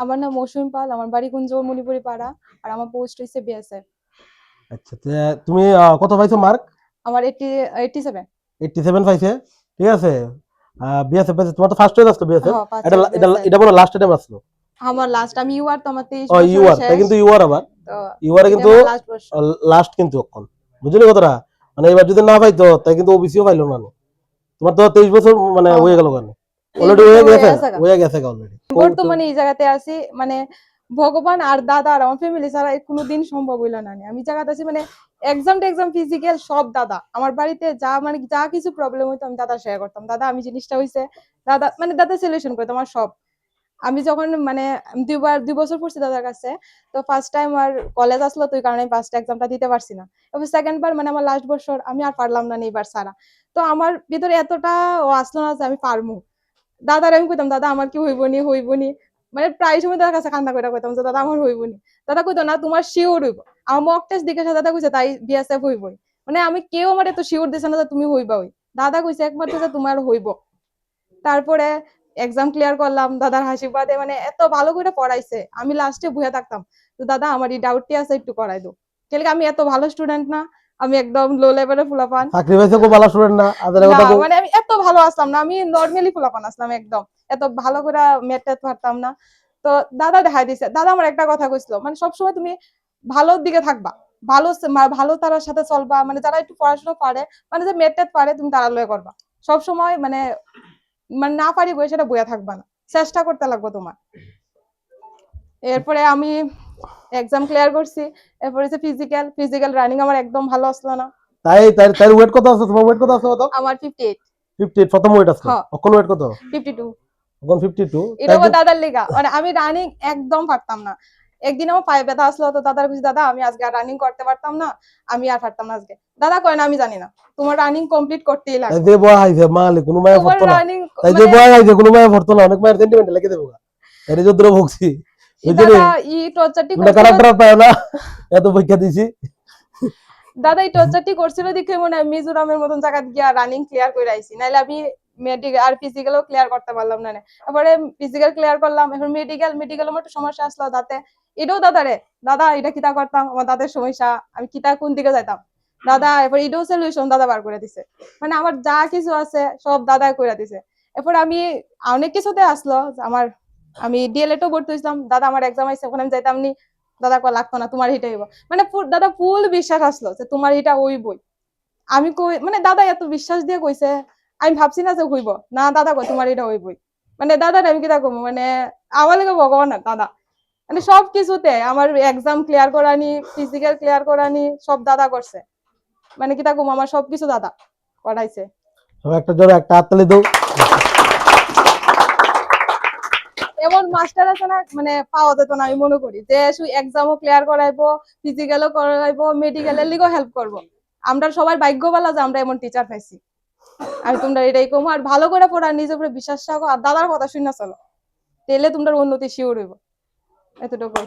আমার নাম মৌসুমী পাল, আমার বাড়ি কুঞ্জ মণিপুরি পাড়া, আর আমার পোস্ট হইছে বিএসএফ। আচ্ছা, তুমি কত পাইছো মার্ক? আমার 87। 87 পাইছে, ঠিক আছে। বিএসএফ পাইছে, তোমার তো ফার্স্ট হয়ে আসলো বিএসএফ। হ্যাঁ, ফার্স্ট এটা চয়েস এটা বিএসএফ। এটা বড় লাস্ট টাইম আসলো। আমার লাস্ট, আমি ইউআর তো আমার 23 ও বছরের ইউআর, তাই শেষ। কিন্তু ইউআর আবার তো ইউআর এটা কিন্তু আমার লাস্ট বছর। লাস্ট কিন্তু এখন বুঝলি কথাটা, মানে এবার যদি না পাইতো তাই কিন্তু ওবিসিও পাইলো না। তোমার তো 23 বছর মানে হ্যাঁ হয়ে হ্যাঁ, গেল কেন, 23 অলরেডি বছর হয়ে হয়ে গেছে, গেছে গা। হয়ে গেছে অলরেডি। বর্তমানে এই জায়গাতে আছি, মানে ভগবান আর দাদা আর আমার ফ্যামিলি ছাড়া কোনোদিন সম্ভব হইলো না। আমি জায়গাতে আছি, মানে এক্সাম ফিজিক্যাল সব দাদা। আমার বাড়িতে যা মানে যা কিছু প্রবলেম হইতো আমি দাদা শেয়ার করতাম, দাদা আমি জিনিসটা হইছে, দাদা মানে দাদা সলিউশন করতো আমার সব। আমি যখন মানে 2 বছর পড়ছি দাদার কাছে, তো ফার্স্ট টাইম আর কলেজ আসলো, তো এই কারণে ফার্স্ট এক্সামটা দিতে পারছি না। এবার সেকেন্ড বার মানে আমার লাস্ট বছর, আমি আর পারলাম না এইবার সারা। তো আমার ভিতরে এতটা ও আসলো না যে আমি পারবো। দাদার আমি কইতাম, দাদা আমার কি হইবনি, মানে প্রায় সময় দাদার কাছে কান্না করে কইতাম যে দাদা আমার হইবনি। দাদা কইতো না তোমার শিওর হইব। আমার মক টেস্ট দেখে দাদা কইছে তাই বিএসএফ হইবই। মানে আমি কেউ আমার এত শিওর দিছে না যে তুমি হইবা হই। দাদা কইছে একমাত্র যে তোমার হইব। তারপরে এক্সাম ক্লিয়ার করলাম দাদার আশীর্বাদে, মানে এত ভালো করে পড়াইছে, আমি লাস্টে বুঝে থাকতাম তো দাদা আমার এই ডাউটটি আছে একটু করাই দাও। কেন আমি এত ভালো স্টুডেন্ট না, আমি একদম লো লেভেলের ফুলাপান চাকরি পাইছে খুব ভালো স্টুডেন্ট না, আদের না, কথা কো। মানে আমি এত ভালো আসলাম না, আমি নর্মালি ফুলাপান আসলাম একদম। এত ভালো করে ম্যাথ পারতাম না। তো দাদা দেখাই দিছে, দাদা আমার একটা কথা কইছিল, মানে সবসময় তুমি ভালোর দিকে থাকবা, ভালো তার সাথে চলবা, মানে যারা একটু পড়াশোনা পারে, মানে যে ম্যাথ পারে তুমি তারা লয়ে করবা সবসময়, মানে মানে না পারি বই সেটা বইয়া থাকবা না, চেষ্টা করতে লাগবে তোমার। এরপরে আমি এক্সাম ক্লিয়ার করছি। এরপরে ফিজিক্যাল রানিং আমার একদম ভালো আসলো না। তাই তাই তাই ওয়েট কত আছে তোমার? ওয়েট কত আছে কত? আমার 58। 58 প্রথম ওয়েট আছে, হ্যাঁ, এখন ওয়েট কত? 52। এখন 52। এটা তাই আমার দাদার লেগা, মানে আমি রানিং একদম পারতাম না। একদিন আমার পায়ে ব্যথা আসলো, তো দাদার কাছে, দাদা আমি আজকে আর রানিং করতে পারতাম না, আমি আর পারতাম না আজকে। দাদা কয় না আমি জানি না, তোমার রানিং কমপ্লিট করতেই তাই লাগবে। যে বয় আইছে মালে কোনো মায়ে তোমার ভরতো না, রানিং তাই যে মানে বয় আইছে কোনো মায়ে ভরতো না, অনেক মায়ের সেন্টিমেন্ট লেগে দেবো এর যদ্র ভুগছি বুঝলি। দাদা টর্চারটি তুমি করছিল। কারাক্টার পায় না, এত পরীক্ষা দিছি। দাদা এই টর্চারটি করছিল দেখে মনে হয় মিজোরামের মতন জায়গা গিয়া রানিং ক্লিয়ার করে আইছি, নাইলে আমি মেডিকেল আর ফিজিক্যালও ক্লিয়ার করতে পারলাম না। তারপরে ফিজিক্যাল ক্লিয়ার করলাম, এখন মেডিকেল আমার একটু সমস্যা আসলো দাঁতে। এটাও দাদারে, দাদা এটা কিতা করতাম, আমার দাঁতের সমস্যা, আমি কিতা কোন দিকে যাইতাম, দাদা এরপর এটাও সলিউশন দাদা বার করে দিছে। মানে আমার যা কিছু আছে সব দাদাই করে দিছে। এরপর আমি অনেক কিছুতে আসলো আমার, আমি ডিএলএডও ভর্তি হইছিলাম, দাদা আমার এক্সাম আইছে, ওখানে আমি যাইতাম নি, দাদা কয় লাগতো না তোমার এটাই হইব। মানে দাদা ফুল বিশ্বাস আসলো যে তোমার এটা হইবই। আমি কই মানে দাদা এত বিশ্বাস দিয়ে কইছে, আমি ভাবছি না যে হইব না, দাদা কই তোমার এটা হইবই। মানে দাদা আমি কিতা কম, মানে আমার লাগে ভগবান না দাদা। মানে সব কিছুতে আমার এক্সাম ক্লিয়ার করানি, ফিজিক্যাল ক্লিয়ার করানি সব দাদা করছে। মানে কিতা কম, আমার সবকিছু দাদা করাইছে। সব একটা জোরে একটা হাততালি দাও। এমন মাস্টার আছে না, মানে পাওয়া যেত না আমি মনে করি, যে শুধু এক্সামও ক্লিয়ার করাইবো, ফিজিক্যালও করাইবো, মেডিকেলের লিগও হেল্প করবো। আমরা সবাই ভাগ্যবালা যে আমরা এমন টিচার পাইছি। আর তোমরা এটাই কমো, আর ভালো করে পড়া, নিজের উপরে বিশ্বাস রাখো, আর দাদার কথা শুনে চলো, তাহলে তোমরা উন্নতি শিওর হইব। এতটুকু।